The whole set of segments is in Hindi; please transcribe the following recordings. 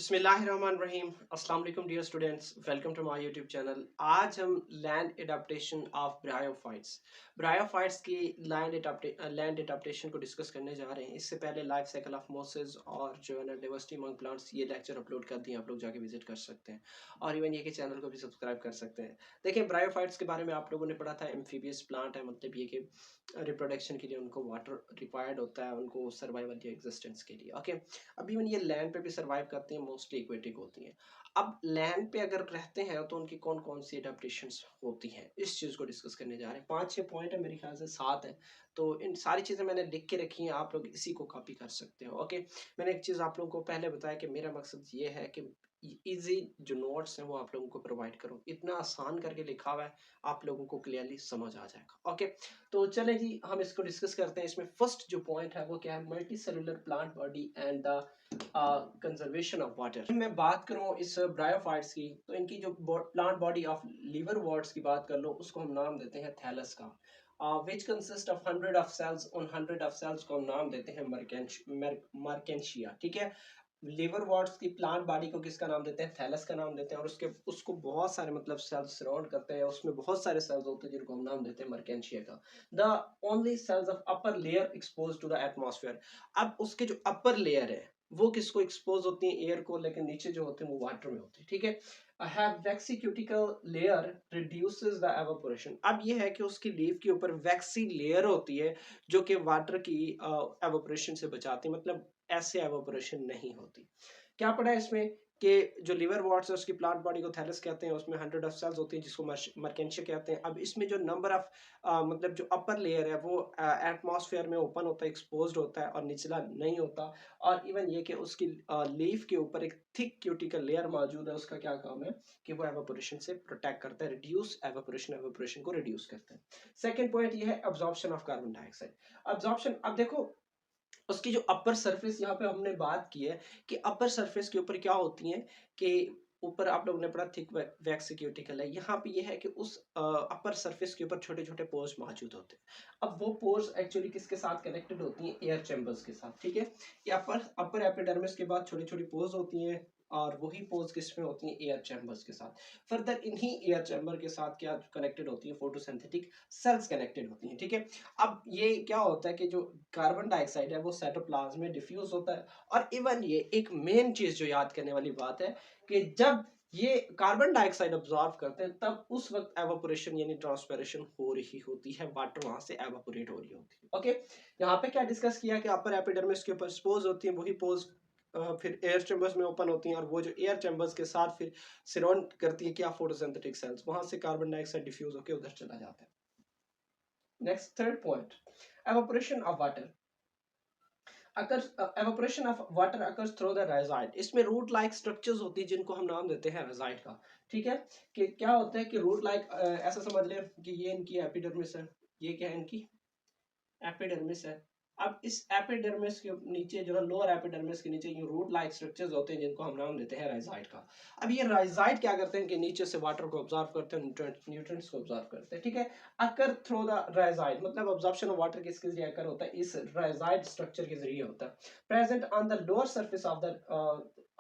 बिस्मिल्लाहिर्रहमानिर्रहीम अस्सलाम वालेकुम dear students, welcome to my YouTube channel. आज हम लैंड एडाप्टेशन ऑफ ब्रायोफाइट्स की लैंड एडाप्टेशन को डिस्कस करने जा रहे हैं। इससे पहले लाइफ साइकिल ऑफ मोसेस और जो है ना डाइवर्सिटी अमंग प्लांट्स, ये लेक्चर अपलोड कर दिए, आप लोग जाके विजिट कर सकते हैं और इवन ये कि चैनल को भी सब्सक्राइब कर सकते हैं। देखिए, ब्रायोफाइट्स के बारे में आप लोगों ने पढ़ा था, एम्फीबियस प्लांट है, मतलब ये कि रिप्रोडक्शन के लिए उनको वाटर रिक्वायर्ड होता है, उनको सर्वाइवल या एग्जिस्टेंस के लिए। ओके, अभी इवन ये लैंड पे भी सर्वाइव करते हैं, मोस्टली एक्वेटिक होती हैं। अब लैंड पे अगर रहते हैं तो उनकी कौन कौन सी एडेप्टेशंस होती हैं, इस चीज़ को डिस्कस करने जा रहे हैं। 5-6 पॉइंट है, मेरे ख्याल से 7 है, तो इन सारी चीज़ें मैंने लिख के रखी हैं, आप लोग इसी को कॉपी कर सकते हो। ओके, मैंने एक चीज़ आप लोगों को पहले बताया कि मेरा मकसद ये है कि इजी जो नोट्स हैं वो आप लोगों को प्रोवाइड करूँ। इतना आसान करके लिखा हुआ है, आप लोगों को क्लियरली समझ आ जाएगा। ओके, तो चले जी, हम इसको डिस्कस करते हैं। इसमें फर्स्ट जो पॉइंट है वो क्या है, multi cellular plant body and the conservation of water. मैं बात करूं इस ब्रायोफाइट्स की, तो इनकी जो plant body of liverworts की बात कर लो, उसको हम नाम देते हैं थैलस का, which consist of 100 of cells. उन 100 ऑफ सेल्स को हम नाम देते हैं मर्केंशिया। ठीक है, लिवर वॉट्स की प्लांट बॉडी को किसका नाम देते हैं, थैलस का नाम देते हैं, और उसको बहुत सारे मतलब सेल्स सराउंड करते हैं, उसमें बहुत सारे सेल्स होते हैं जिनको हम नाम देते हैं मर्केंशिया का। The only cells of upper layer expose to the atmosphere. अब उसके जो अपर लेयर है वो किसको एक्सपोज होती है, एयर को, लेकिन नीचे जो होते हैं वो वाटर में होते हैं। ठीक है, have vaccine cuticle layer reduces the evaporation. अब ये है कि उसकी लीफ के ऊपर वैक्सी लेयर होती है जो कि वाटर की एवापोरेशन से बचाती है, मतलब ऐसे एवापोरेशन नहीं होती। क्या पढ़ा है इसमें कि जो लिवर वॉट्स है उसकी प्लांट बॉडी को थैलस कहते हैं, उसमें 100 ऑफ सेल्स होती हैं जिसको मर्केंशिया कहते हैं। अब इसमें जो नंबर ऑफ मतलब जो अपर लेयर है वो एटमॉस्फेयर में ओपन होता है, एक्सपोज्ड होता है, और निचला नहीं होता। और इवन ये कि उसकी लीफ के ऊपर एक थिक क्यूटिकल लेयर मौजूद है, उसका क्या काम है कि वो एवापोरेशन से प्रोटेक्ट करता है, रिड्यूस एवापोरेशन को रिड्यूस करता है। सेकेंड पॉइंट ये है absorption of carbon dioxide. Absorption, अब देखो उसकी जो अपर सरफेस यहाँ पे हमने बात की है कि अपर सरफेस के ऊपर क्या होती है कि ऊपर आप लोगों ने पढ़ा थिक वैक्स क्यूटिकल है, यहाँ पे ये है कि उस अपर सरफेस के ऊपर छोटे छोटे पोर्स मौजूद होते हैं। अब वो पोर्स एक्चुअली किसके साथ कनेक्टेड होती हैं, एयर चैम्बर्स के साथ। ठीक है, ये अपर एपिडर्मिस के बाद छोटी छोटी पोर्स होती हैं, और वही पोर्स किसमें होती हैं, एयर चैम्बर्स के साथ। फर्दर इन्हीं एयर चैम्बर के साथ क्या कनेक्टेड होती है, फोटोसिंथेटिक सेल्स कनेक्टेड होती हैं। ठीक है, अब ये क्या होता है कि जो कार्बन डाइऑक्साइड है वो साइटोप्लाज्म में डिफ्यूज होता है, और इवन ये एक मेन चीज जो याद करने वाली बात है कि जब ये कार्बन डाइऑक्साइड ऑब्जॉर्व करते हैं तब उस वक्त एवापोरेशन यानी ट्रांसपिरेशन हो रही होती है, वाटर वहां से एवापोरेट हो रही होती है। ओके, यहाँ पे क्या डिस्कस किया कि अपर एपिडर्मिस के ऊपर स्पोज होती है, वही पोज फिर एयर चैम्बर्स में ओपन होती हैं, और वो जो एयर चैम्बर्स के साथ फिर सराउंड करती है क्या, फोटोसिंथेटिक सेल्स, वहां से कार्बन डाइऑक्साइड डिफ्यूज होकर उधर चला जाता है। Next third point, evaporation of water occurs evaporation of water occurs through the rhizide। इसमें रूट लाइक स्ट्रक्चर्स होती है जिनको हम नाम देते हैं rhizide का। ठीक है, कि क्या होता है कि रूट लाइक ऐसा समझ ले कि ये इनकी एपिडर्मिस है, ये क्या है, इनकी एपिडर्मिस है। अब इस एपिडर्मिस के नीचे जो है, लोअर एपिडर्मिस के नीचे ये रूट लाइक स्ट्रक्चर्स होते हैं जिनको हम नाम देते हैं राइजाइड का। अब ये राइजाइड क्या करते हैं कि नीचे से वाटर को ऑब्जर्व करते हैं, न्यूट्रिएंट्स को ऑब्जर्व करते हैं। ठीक है, अकर थ्रू द राइजाइड, मतलब ऑब्जर्प्शन ऑफ वाटर किसके जरिए अकर होता है, इस राइजाइड स्ट्रक्चर के जरिए होता है। Present on the lower surface of the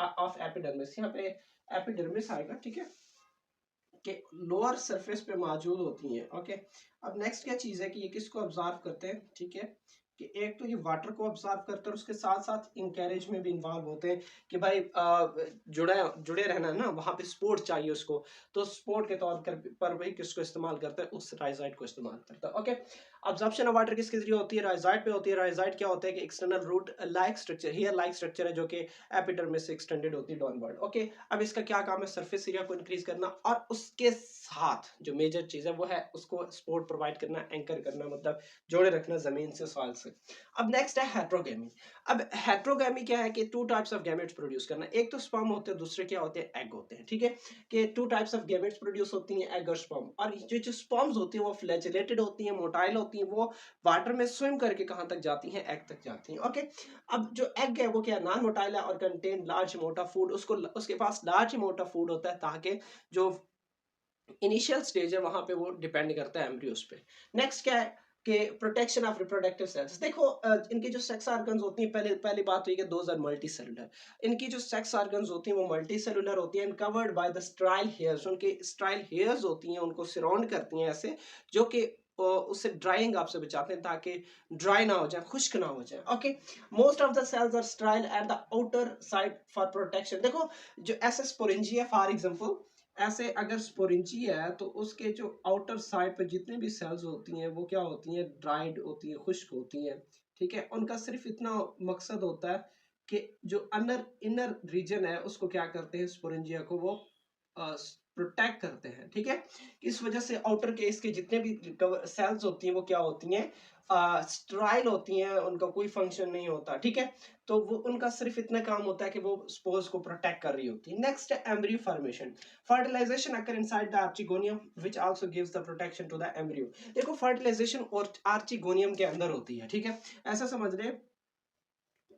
of epidermis, यहाँ पे एपिडर्मिस आएगा। ठीक है, के लोअर सरफेस पे मौजूद होती हैं। ओके, अब नेक्स्ट क्या चीज है कि ये किसको ऑब्जर्व करते हैं। ठीक है, कि एक तो ये वाटर को ऑब्जर्व करते हैं, और उसके साथ साथ इंकरेज में भी इन्वॉल्व होते हैं कि भाई जुड़े जुड़े रहना है ना, वहां पे सपोर्ट चाहिए उसको, तो सपोर्ट के तौर पर वही किसको इस्तेमाल करता है, उस राइजाइड को इस्तेमाल करता है। ओके, ऑब्जर्प्शन ऑफ वाटर किसके जरिए होती है, राइजाइड पे होती है। राइजाइड क्या होता है कि external root like structure, hair like structure है जो कि एपिडर्मिस से एक्सटेंडेड होती है डाउनवर्ड। ओके, अब इसका क्या काम है, सरफेस एरिया को इंक्रीज करना, और उसके साथ जो मेजर चीज है वो है उसको सपोर्ट प्रोवाइड करना, एंकर करना, मतलब जोड़े रखना जमीन से, सॉइल से। अब नेक्स्ट है हेट्रोगेमी। अब हेट्रोगेमी क्या है कि two types of gametes produce करना, एक तो स्पर्म होते हैं, दूसरे क्या होते हैं, एग होते हैं। ठीक है, कि two types of gametes produce होती हैं, एग और स्पर्म, और जो स्पर्म्स होती हैं वो फ्लैजेलेटेड होती हैं, मोटाइल होती हैं, वो वाटर में स्विम करके कहां तक जाती हैं, एग तक जाती हैं। ओके, अब जो एग है वो क्या, नॉन मोटाइल है और contain large amount of food, उसको उसके पास लार्ज अमाउंट ऑफ फूड होता है, ताकि जो इनिशियल स्टेज है वहां पे वो डिपेंड करता है एम्ब्रियोस पे। नेक्स्ट क्या है कि प्रोटेक्शन ऑफ रिप्रोडक्टिव सेल्स। देखो इनकी जो सेक्स ऑर्गन्स होती हैं, पहली बात हुई कि दोज आर मल्टी सेलुलर। इनकी जो सेक्स ऑर्गन्स होती हैं वो मल्टी सेलुलर होती हैं, कवर्ड बाय द स्ट्राइल हेयर्स। उनकी स्ट्राइल हेयर्स होती हैं, उनको सराउंड करती हैं ऐसे, जो कि उससे ड्राइंग आपसे बचाते हैं ताकि ड्राई ना हो जाए, खुश्क ना हो जाए। Okay, most of the cells are sterile at the outer side for protection. देखो जो ऐसे स्पोरेंजिया फॉर एग्जांपल, ऐसे अगर स्पोरेंजी है तो उसके जो आउटर साइड पे जितने भी सेल्स होती हैं वो क्या होती हैं, ड्राइड होती हैं, खुश्क होती हैं। ठीक है, उनका सिर्फ इतना मकसद होता है कि जो अनर इनर रीजन है उसको क्या करते हैं, स्पोरेंजिया को वो प्रोटेक्ट करते हैं। ठीक है, इस वजह से आउटर के इसके जितने भी सेल्स होती हैं वो क्या होती हैं, स्ट्राइल होती हैं, उनका कोई फंक्शन नहीं होता। ठीक है, तो वो उनका सिर्फ इतना काम होता है कि वो स्पोर्स को प्रोटेक्ट कर रही होती है। नेक्स्ट है embryo formation. Fertilisation occur inside the archegonium which also gives the protection to the embryo. देखो फर्टिलाइजेशन और आर्चिगोनियम के अंदर होती है। ठीक है, ऐसा समझ रहे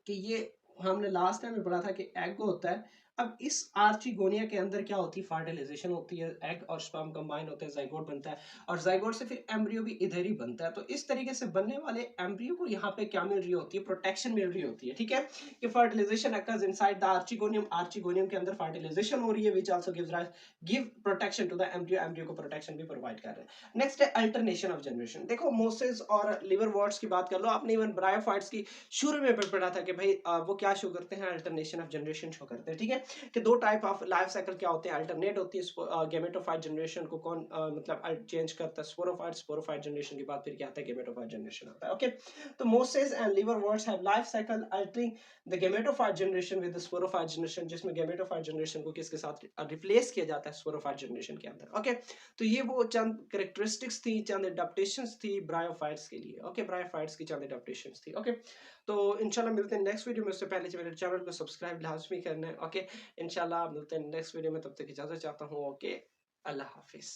कि ये हमने लास्ट टाइम में पढ़ा था कि एग होता है। अब इस आर्चिगोनिया के अंदर क्या होती है, फर्टिलाइजेशन होती है, एग और स्पर्म कंबाइन होते हैं, जाइगोट बनता है, और जाइगोट से फिर एम्ब्रियो भी इधर ही बनता है। तो इस तरीके से बनने वाले एम्ब्रियो को यहाँ पे क्या मिल रही होती है, प्रोटेक्शन मिल रही होती है। ठीक है, कि fertilisation occurs inside the archegonium, archegonium के अंदर फर्टिलाइजेशन हो रही है, which also give protection to the embryo, embryo को प्रोटेक्शन भी प्रोवाइड कर रहा है। नेक्स्ट है अल्टरनेशन ऑफ जनरेशन। देखो मोसेस और लिवरवर्ट्स की बात कर लो, आपने इवन ब्रायोफाइट्स की शुरू में पढ़ा था कि भाई वो क्या शो करते हैं, अल्टरनेशन ऑफ जनरेशन शो करते हैं। ठीक है, कि दो टाइप ऑफ लाइफ साइकिल क्या होते हैं, अल्टरनेट होती है। गेमेटोफाइट जनरेशन को कौन मतलब चेंज करता है, स्पोरोफाइट। स्पोरोफाइट जनरेशन के बाद फिर क्या आता है, गेमेटोफाइट जनरेशन आता है। ओके, तो mosses and liverworts have life cycle altering the gametophyte generation with the sporophyte generation, जिसमें गेमेटोफाइट जनरेशन को किसके साथ रिप्लेस किया जाता है, स्पोरोफाइट जनरेशन के अंदर। ओके, तो ये वो चंद कैरेक्टरिस्टिक्स थी, चंद एडाप्टेशंस थी ब्रायोफाइट्स के लिए। ओके, ब्रायोफाइट्स की चंद एडाप्टेशंस थी। ओके, तो इंशाल्लाह मिलते हैं नेक्स्ट वीडियो में। उससे पहले मेरे चैनल को सब्सक्राइब लाजमी करना है। ओके, इंशाल्लाह मिलते हैं नेक्स्ट वीडियो में, तब तक इजाजत चाहता हूँ। ओके, अल्लाह हाफिज।